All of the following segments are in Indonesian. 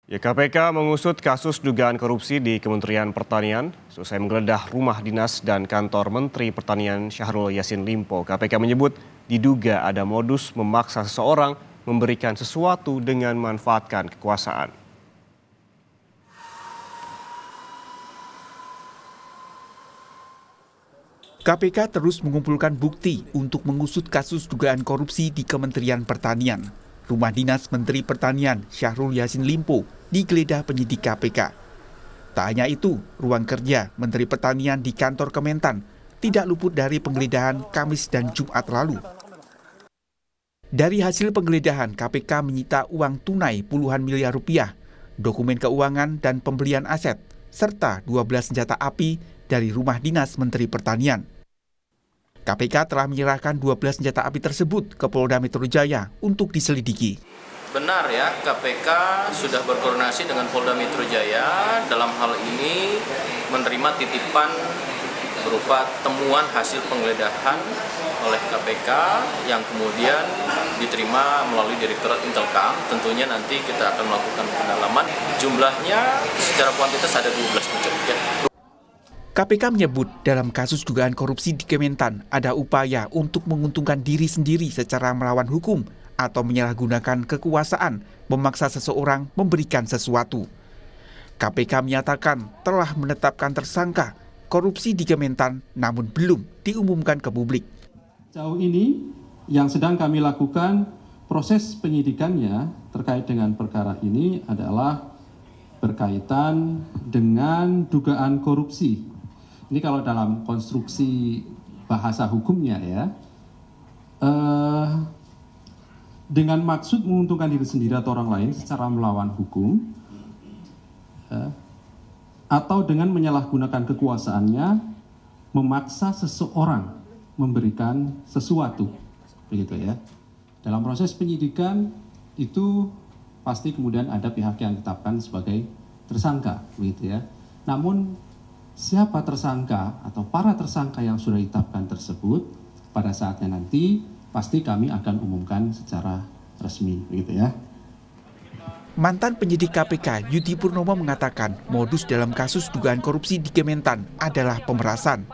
KPK mengusut kasus dugaan korupsi di Kementerian Pertanian. Selesai menggeledah rumah dinas dan kantor Menteri Pertanian Syahrul Yassin Limpo. KPK menyebut diduga ada modus memaksa seseorang memberikan sesuatu dengan memanfaatkan kekuasaan. KPK terus mengumpulkan bukti untuk mengusut kasus dugaan korupsi di Kementerian Pertanian. Rumah dinas Menteri Pertanian Syahrul Yassin Limpo digeledah penyidik KPK. Tak hanya itu, ruang kerja Menteri Pertanian di kantor Kementan tidak luput dari penggeledahan Kamis dan Jumat lalu. Dari hasil penggeledahan, KPK menyita uang tunai puluhan miliar rupiah, dokumen keuangan dan pembelian aset, serta 12 senjata api dari rumah dinas Menteri Pertanian. KPK telah menyerahkan 12 senjata api tersebut ke Polda Metro Jaya untuk diselidiki. Benar ya, KPK sudah berkoordinasi dengan Polda Metro Jaya dalam hal ini menerima titipan berupa temuan hasil penggeledahan oleh KPK yang kemudian diterima melalui Direktorat Intelkam. Tentunya nanti kita akan melakukan pendalaman. Jumlahnya secara kuantitas ada 12 ya. KPK menyebut dalam kasus dugaan korupsi di Kementan ada upaya untuk menguntungkan diri sendiri secara melawan hukum atau menyalahgunakan kekuasaan memaksa seseorang memberikan sesuatu. KPK menyatakan telah menetapkan tersangka korupsi di Kementan namun belum diumumkan ke publik. Sejauh ini yang sedang kami lakukan proses penyidikannya terkait dengan perkara ini adalah berkaitan dengan dugaan korupsi. Ini kalau dalam konstruksi bahasa hukumnya ya, dengan maksud menguntungkan diri sendiri atau orang lain secara melawan hukum, atau dengan menyalahgunakan kekuasaannya, memaksa seseorang memberikan sesuatu, begitu ya. Dalam proses penyidikan itu pasti kemudian ada pihak yang ditetapkan sebagai tersangka, begitu ya. Namun siapa tersangka atau para tersangka yang sudah ditetapkan tersebut pada saatnya nanti pasti kami akan umumkan secara resmi, begitu ya. Mantan penyidik KPK Yudi Purnomo mengatakan modus dalam kasus dugaan korupsi di Kementan adalah pemerasan.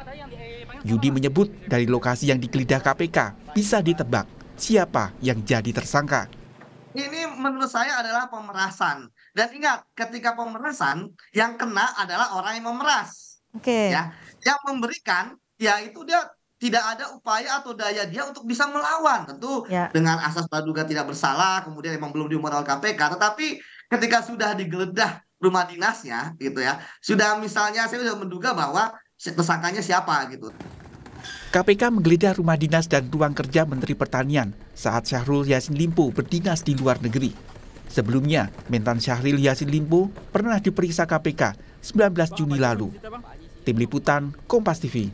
Yudi menyebut dari lokasi yang digeledah KPK bisa ditebak siapa yang jadi tersangka. Ini menurut saya adalah pemerasan. Dan ingat, ketika pemerasan yang kena adalah orang yang memeras. Ya, yang memberikan, ya itu dia tidak ada upaya atau daya dia untuk bisa melawan. Tentu dengan asas praduga tidak bersalah, kemudian memang belum diumumkan oleh KPK. Tetapi ketika sudah digeledah rumah dinasnya, gitu ya, sudah misalnya saya sudah menduga bahwa tersangkanya siapa gitu. KPK menggeledah rumah dinas dan ruang kerja Menteri Pertanian saat Syahrul Yassin Limpo berdinas di luar negeri. Sebelumnya, Mentan Syahrul Yassin Limpo pernah diperiksa KPK 19 Juni lalu. Tim Liputan, Kompas TV.